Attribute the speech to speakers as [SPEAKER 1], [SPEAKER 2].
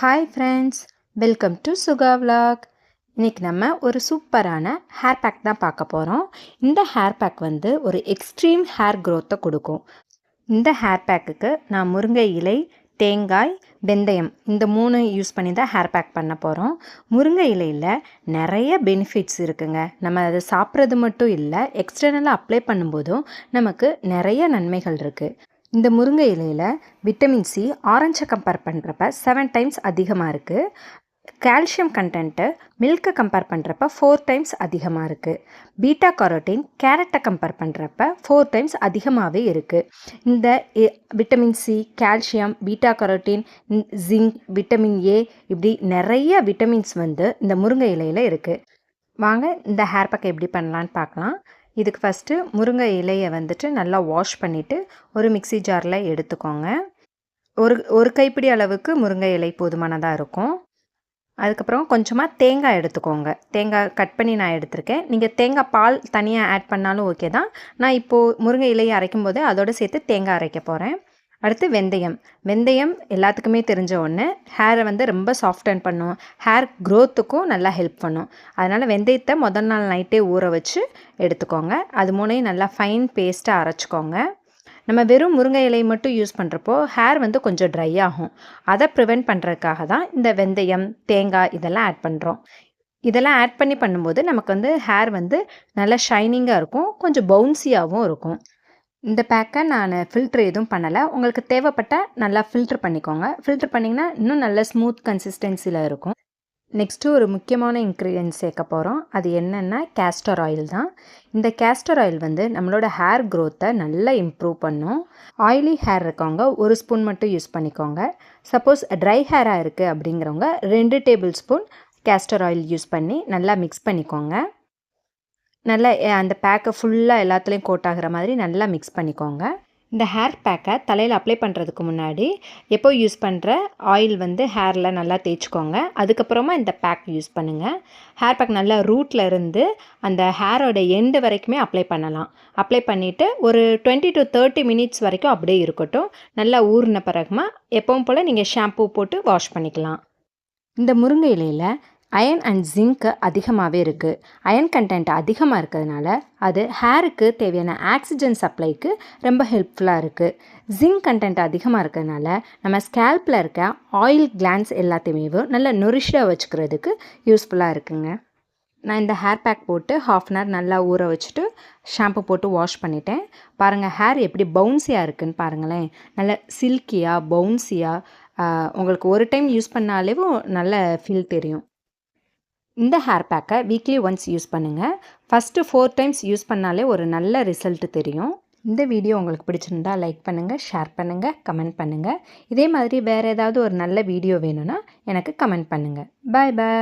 [SPEAKER 1] Hi friends, welcome to Suga vlog. இன்றைக்கி நம்ம ஒரு சூப்பரான ஹேர் பேக் தான் பார்க்க போகிறோம். இந்த ஹேர் பேக் வந்து ஒரு எக்ஸ்ட்ரீம் ஹேர் க்ரோத்தை கொடுக்கும். இந்த ஹேர் பேக்குக்கு நான் முருங்கை இலை, தேங்காய், வெந்தயம் இந்த 3 யூஸ் பண்ணி தான் ஹேர் பேக் பண்ண போகிறோம். முருங்கை இலையில் நிறைய பெனிஃபிட்ஸ் இருக்குங்க. நம்ம அதை சாப்பிட்றது மட்டும் இல்லை, எக்ஸ்டர்னலாக அப்ளை பண்ணும்போதும் நமக்கு நிறைய நன்மைகள் இருக்குது. இந்த முருங்கை இலையில் விட்டமின் சி ஆரஞ்சை கம்பேர் பண்ணுறப்ப 7 டைம்ஸ் அதிகமாக இருக்குது. கால்சியம் கண்டென்ட்டு மில்கை கம்பேர் பண்ணுறப்ப 4 டைம்ஸ் அதிகமாக இருக்குது. பீட்டா கரோட்டின் கேரட்டை கம்பேர் பண்ணுறப்ப 4 டைம்ஸ் அதிகமாகவே இருக்குது. இந்த vitamin C, calcium, beta carotene, zinc, vitamin A இப்படி நிறைய விட்டமின்ஸ் வந்து இந்த முருங்கை இலையில் இருக்குது. வாங்க இந்த ஹேர் பேக் எப்படி பண்ணலான்னு பார்க்கலாம். இதுக்கு ஃபஸ்ட்டு முருங்கை இலையை வந்துட்டு நல்லா வாஷ் பண்ணிவிட்டு ஒரு மிக்ஸி ஜாரில் எடுத்துக்கோங்க. ஒரு கைப்பிடி அளவுக்கு முருங்கை இலை போதுமானதாக இருக்கும். அதுக்கப்புறம் கொஞ்சமாக தேங்காய் எடுத்துக்கோங்க. தேங்காய் கட் பண்ணி நான் எடுத்திருக்கேன். நீங்கள் தேங்காய் பால் தனியாக ஆட் பண்ணாலும் ஓகே தான். நான் இப்போது முருங்கை இலையை அரைக்கும் போது அதோடு சேர்த்து தேங்காய் அரைக்க போகிறேன். அடுத்து வெந்தயம் எல்லாத்துக்குமே தெரிஞ்ச ஒன்று. ஹேரை வந்து ரொம்ப சாஃப்டன் பண்ணும், ஹேர் க்ரோத்துக்கும் நல்லா ஹெல்ப் பண்ணும். அதனால் வெந்தயத்தை முதல் நாள் நைட்டே ஊற வச்சு எடுத்துக்கோங்க. அது 3ஐயும் நல்லா ஃபைன் பேஸ்ட்டாக அரைச்சிக்கோங்க. நம்ம வெறும் முருங்கை இலையை மட்டும் யூஸ் பண்ணுறப்போ ஹேர் வந்து கொஞ்சம் ட்ரை ஆகும். அதை ப்ரிவெண்ட் பண்ணுறதுக்காக தான் இந்த வெந்தயம், தேங்காய் இதெல்லாம் ஆட் பண்ணுறோம். இதெல்லாம் ஆட் பண்ணி பண்ணும்போது நமக்கு வந்து ஹேர் வந்து நல்லா ஷைனிங்காக இருக்கும், கொஞ்சம் பவுன்சியாகவும் இருக்கும். இந்த பேக்கை நான் ஃபில்ட்ரு எதுவும் பண்ணலை. உங்களுக்கு தேவைப்பட்டால் நல்லா ஃபில்ட்ரு பண்ணிக்கோங்க. ஃபில்ட்ரு பண்ணிங்கன்னா இன்னும் நல்ல ஸ்மூத் கன்சிஸ்டன்சியில் இருக்கும். நெக்ஸ்ட்டு ஒரு முக்கியமான இன்க்ரீடியன்ட் சேர்க்க போகிறோம். அது என்னென்னா கேஸ்டர் ஆயில் தான். இந்த கேஸ்டர் ஆயில் வந்து நம்மளோட ஹேர் க்ரோத்தை நல்லா இம்ப்ரூவ் பண்ணும். ஆயிலி ஹேர் இருக்கவங்க 1 ஸ்பூன் மட்டும் யூஸ் பண்ணிக்கோங்க. சப்போஸ் ட்ரை ஹேராக இருக்குது அப்படிங்கிறவங்க 2 table spoon castor oil use பண்ணி நல்லா மிக்ஸ் பண்ணிக்கோங்க. நல்லா அந்த பேக்கை ஃபுல்லாக எல்லாத்துலேயும் கோட் ஆகிற மாதிரி நல்லா மிக்ஸ் பண்ணிக்கோங்க. இந்த ஹேர் பேக்கை தலையில் அப்ளை பண்ணுறதுக்கு முன்னாடி எப்போ யூஸ் பண்ணுற ஆயில் வந்து ஹேரில் நல்லா தேய்ச்சிக்கோங்க. அதுக்கப்புறமா இந்த பேக் யூஸ் பண்ணுங்கள். ஹேர் பேக் நல்லா ரூட்டில் இருந்து அந்த ஹேரோட எண்டு வரைக்குமே அப்ளை பண்ணலாம். அப்ளை பண்ணிவிட்டு ஒரு 20 to 30 மினிட்ஸ் வரைக்கும் அப்படியே இருக்கட்டும். நல்லா ஊறின பிறகுமா எப்பவும் போல் நீங்கள் ஷாம்பூ போட்டு வாஷ் பண்ணிக்கலாம். இந்த முருங்கை இலையில் அயன் அண்ட் ஜிங்க்கு அதிகமாகவே இருக்குது. அயன் கண்டென்ட் அதிகமாக இருக்கிறதுனால அது ஹேருக்கு தேவையான ஆக்சிஜன் சப்ளைக்கு ரொம்ப ஹெல்ப்ஃபுல்லாக இருக்குது. ஜிங்க் கண்டென்ட் அதிகமாக இருக்கிறதுனால நம்ம ஸ்கேல்பில் இருக்க ஆயில் கிளான்ஸ் எல்லாத்தையுமே நல்லா நொரிஷ்டாக வச்சுக்கிறதுக்கு யூஸ்ஃபுல்லாக இருக்குங்க. நான் இந்த ஹேர் பேக் போட்டு 1/2 அன் ஹவர் நல்லா ஊற வச்சுட்டு ஷாம்பு போட்டு வாஷ் பண்ணிட்டேன். பாருங்கள் ஹேர் எப்படி பவுன்சியாக இருக்குதுன்னு பாருங்களேன். நல்ல சில்கியாக பவுன்சியாக உங்களுக்கு ஒரு டைம் யூஸ் பண்ணாலேவும் நல்ல ஃபீல் தெரியும். இந்த ஹேர் பேக்கை வீக்லி ஒன்ஸ் யூஸ் பண்ணுங்கள். ஃபஸ்ட்டு 4 டைம்ஸ் யூஸ் பண்ணாலே ஒரு நல்ல ரிசல்ட் தெரியும். இந்த வீடியோ உங்களுக்கு பிடிச்சிருந்தா லைக் பண்ணுங்கள், ஷேர் பண்ணுங்கள், கமெண்ட் பண்ணுங்கள். இதே மாதிரி வேறு ஏதாவது ஒரு நல்ல வீடியோ வேணும்னா எனக்கு கமெண்ட் பண்ணுங்கள். பாய் பாய்.